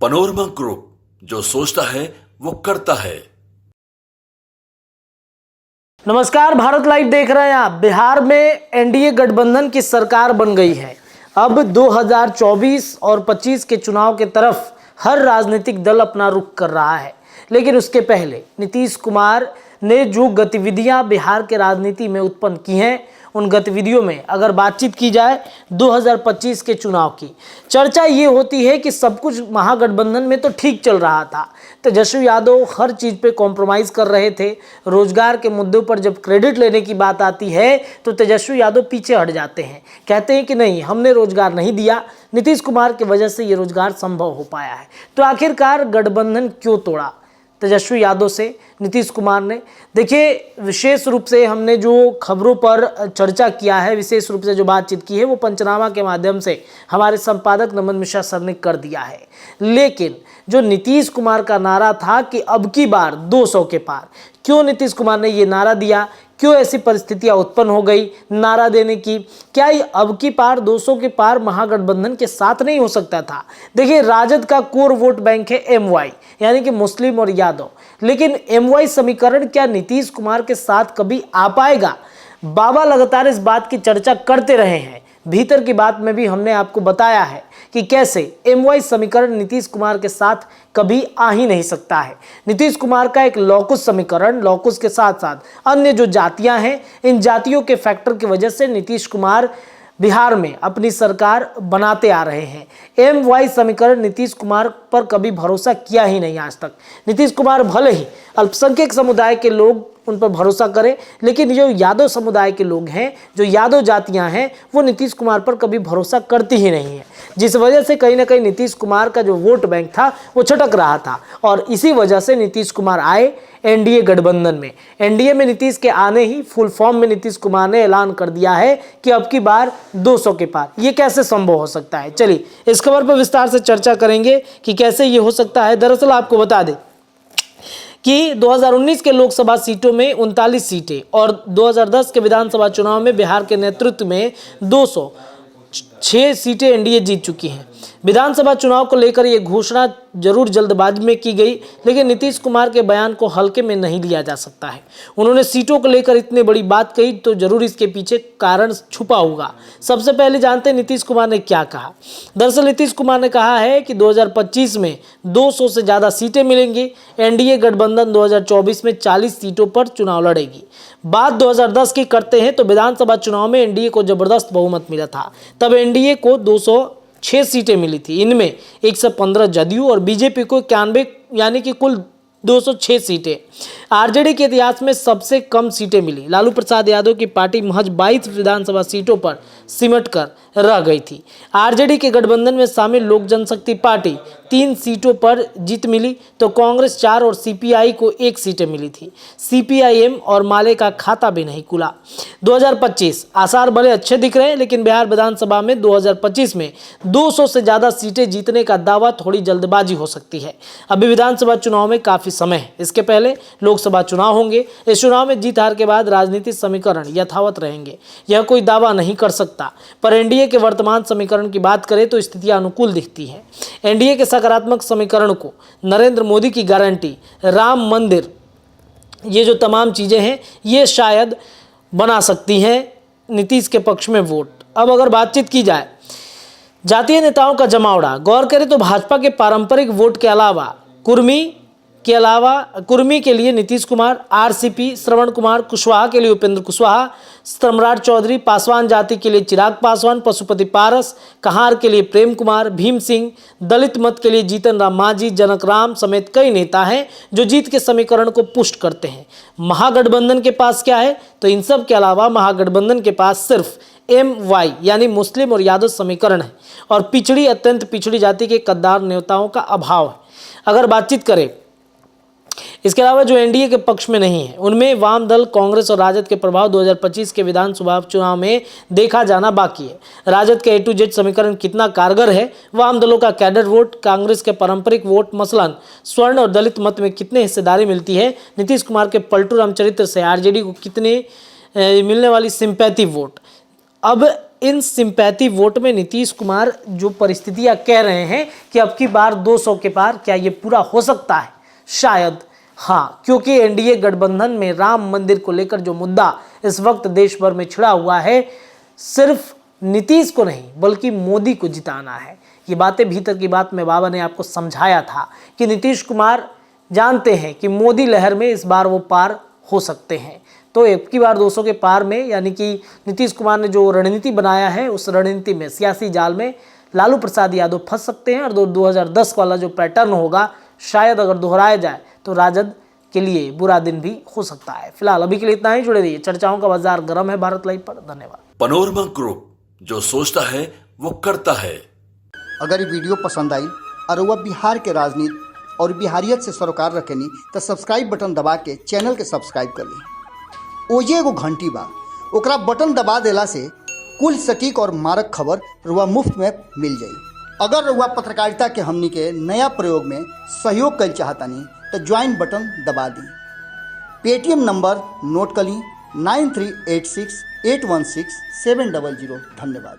Panorama group, जो सोचता है वो करता है। नमस्कार, भारत लाइव देख रहे हैं आप। बिहार में एनडीए गठबंधन की सरकार बन गई है। अब 2024 और 25 के चुनाव के तरफ हर राजनीतिक दल अपना रुख कर रहा है, लेकिन उसके पहले नीतीश कुमार ने जो गतिविधियां बिहार के राजनीति में उत्पन्न की हैं, उन गतिविधियों में अगर बातचीत की जाए 2025 के चुनाव की, चर्चा ये होती है कि सब कुछ महागठबंधन में तो ठीक चल रहा था। तेजस्वी यादव हर चीज़ पे कॉम्प्रोमाइज़ कर रहे थे। रोजगार के मुद्दों पर जब क्रेडिट लेने की बात आती है तो तेजस्वी यादव पीछे हट जाते हैं, कहते हैं कि नहीं, हमने रोजगार नहीं दिया, नीतीश कुमार की वजह से ये रोजगार संभव हो पाया है। तो आखिरकार गठबंधन क्यों तोड़ा तेजस्वी यादव से नीतीश कुमार ने? देखिए, विशेष रूप से हमने जो खबरों पर चर्चा किया है, विशेष रूप से जो बातचीत की है, वो पंचनामा के माध्यम से हमारे संपादक नमन मिश्रा सर ने कर दिया है। लेकिन जो नीतीश कुमार का नारा था कि अब की बार 200 के पार, क्यों नीतीश कुमार ने ये नारा दिया? क्यों ऐसी परिस्थितियां उत्पन्न हो गई नारा देने की? क्या ये अब की पार 200 के पार महागठबंधन के साथ नहीं हो सकता था? देखिए, राजद का कोर वोट बैंक है एमवाई, यानी कि मुस्लिम और यादव, लेकिन एमवाई समीकरण क्या नीतीश कुमार के साथ कभी आ पाएगा? बाबा लगातार इस बात की चर्चा करते रहे हैं। भीतर की बात में भी हमने आपको बताया है कि कैसे एमवाई समीकरण नीतीश कुमार के साथ कभी आ ही नहीं सकता है। नीतीश कुमार का एक लॉकुस समीकरण, लॉकुस के साथ साथ अन्य जो जातियां हैं, इन जातियों के फैक्टर की वजह से नीतीश कुमार बिहार में अपनी सरकार बनाते आ रहे हैं। एमवाई समीकरण नीतीश कुमार पर कभी भरोसा किया ही नहीं आज तक। नीतीश कुमार भले ही अल्पसंख्यक समुदाय के लोग उन पर भरोसा करें, लेकिन जो यादव समुदाय के लोग हैं, जो यादव जातियां हैं, वो नीतीश कुमार पर कभी भरोसा करती ही नहीं है, जिस वजह से कहीं ना कहीं नीतीश कुमार का जो वोट बैंक था वो छटक रहा था। और इसी वजह से नीतीश कुमार आए एनडीए गठबंधन में। एनडीए में नीतीश के आने ही फुल फॉर्म में नीतीश कुमार ने ऐलान कर दिया है कि अब की बार 200 के पार। ये कैसे संभव हो सकता है? चलिए इस खबर पर विस्तार से चर्चा करेंगे कि कैसे ये हो सकता है। दरअसल आपको बता दें कि 2019 के लोकसभा सीटों में 39 सीटें और 2010 के विधानसभा चुनाव में बिहार के नेतृत्व में 206 सीटें एनडीए जीत चुकी हैं। विधानसभा चुनाव को लेकर यह घोषणा जरूर जल्दबाजी में की गई, लेकिन नीतीश कुमार के बयान को हल्के में नहीं लिया जा सकता है। उन्होंने सीटों को लेकर इतनी बड़ी बात कही तो जरूर इसके पीछे कारण छुपा होगा। सबसे पहले जानते हैं नीतीश कुमार ने क्या कहा। दरअसल नीतीश कुमार ने कहा है कि 2025 में 200 से ज़्यादा सीटें मिलेंगी। एनडीए गठबंधन 2024 में 40 सीटों पर चुनाव लड़ेगी। बात 2010 की करते हैं तो विधानसभा चुनाव में एनडीए को जबरदस्त बहुमत मिला था। तब एनडीए को 206 सीटें मिली थी। इनमें 115 जदयू और बीजेपी को 91, यानी कि कुल 206 सीटें। आरजेडी के इतिहास में सबसे कम सीटें मिली। लालू प्रसाद यादव की पार्टी महज 22 विधानसभा सीटों पर सिमट कर रह गई थी। आरजेडी के गठबंधन में शामिल लोक जनशक्ति पार्टी 3 सीटों पर जीत मिली तो कांग्रेस 4 और सीपीआई को 1 सीटें मिली थी। सीपीआईएम और माले का खाता भी नहीं खुला। 2025 आसार बड़े अच्छे दिख रहे हैं, लेकिन बिहार विधानसभा में 2025 में 200 से ज़्यादा सीटें जीतने का दावा थोड़ी जल्दबाजी हो सकती है। अभी विधानसभा चुनाव में काफ़ी समय है, इसके पहले लोकसभा चुनाव होंगे। इस चुनाव में जीत हार के बाद राजनीतिक समीकरण यथावत रहेंगे, यह कोई दावा नहीं कर सकता। पर एनडीए के वर्तमान समीकरण की बात करें तो स्थितियां अनुकूल दिखती हैं। एनडीए के सकारात्मक समीकरण को नरेंद्र मोदी की गारंटी, राम मंदिर, ये जो तमाम चीज़ें हैं, ये शायद बना सकती हैं नीतीश के पक्ष में वोट। अब अगर बातचीत की जाए जातीय नेताओं का जमावड़ा, गौर करें तो भाजपा के पारंपरिक वोट के अलावा कुर्मी के लिए नीतीश कुमार, आरसीपी श्रवण कुमार, कुशवाहा के लिए उपेंद्र कुशवाहा, सम्राट चौधरी, पासवान जाति के लिए चिराग पासवान, पशुपति पारस, कहार के लिए प्रेम कुमार, भीम सिंह, दलित मत के लिए जीतन राम मांझी, जनक राम समेत कई नेता हैं जो जीत के समीकरण को पुष्ट करते हैं। महागठबंधन के पास क्या है? तो इन सब के अलावा महागठबंधन के पास सिर्फ एमवाई यानी मुस्लिम और यादव समीकरण है और पिछड़ी, अत्यंत पिछड़ी जाति के कद्दार नेताओं का अभाव है। अगर बातचीत करें इसके अलावा जो एनडीए के पक्ष में नहीं है, उनमें वाम दल, कांग्रेस और राजद के प्रभाव 2025 के विधानसभा चुनाव में देखा जाना बाकी है। राजद के A to Z समीकरण कितना कारगर है, वाम दलों का कैडर वोट, कांग्रेस के पारंपरिक वोट मसलन स्वर्ण और दलित मत में कितने हिस्सेदारी मिलती है, नीतीश कुमार के पलटू रामचरित्र से आरजेडी को कितने मिलने वाली सिंपैथी वोट। अब इन सिंपैथी वोट में नीतीश कुमार जो परिस्थितियां कह रहे हैं कि अब की बार 200 के पार, क्या ये पूरा हो सकता है? शायद हाँ, क्योंकि एनडीए गठबंधन में राम मंदिर को लेकर जो मुद्दा इस वक्त देश भर में छिड़ा हुआ है, सिर्फ नीतीश को नहीं बल्कि मोदी को जिताना है। ये बातें भीतर की बात में बाबा ने आपको समझाया था कि नीतीश कुमार जानते हैं कि मोदी लहर में इस बार वो पार हो सकते हैं। तो एक की बार 200 के पार में, यानी कि नीतीश कुमार ने जो रणनीति बनाया है, उस रणनीति में, सियासी जाल में लालू प्रसाद यादव फंस सकते हैं और 2010 वाला जो पैटर्न होगा, शायद अगर दोहराया जाए तो राजद के लिए बुरा दिन भी हो सकता है। फिलहाल अभी के लिए इतना ही। जुड़े रहिए, चर्चाओं का बाजार गर्म है भारत लाइव पर। धन्यवाद। पनोरमा ग्रुप, जो सोचता है वो करता है। अगर ये वीडियो पसंद आई और वह बिहार के राजनीति और बिहारियत से सरोकार रखेनी तो सब्सक्राइब बटन दबा के चैनल के सब्सक्राइब कर ली। ओजे एगो घंटी बा, ओकरा बटन दबा देला से कुल सटीक और मारक खबर रुआ मुफ्त में मिल जाई। अगर रुआ पत्रकारिता के हमनी के नया प्रयोग में सहयोग कर चाहतानी तो ज्वाइन बटन दबा दी। पेटीएम नंबर नोट कर ली 9386816700। धन्यवाद।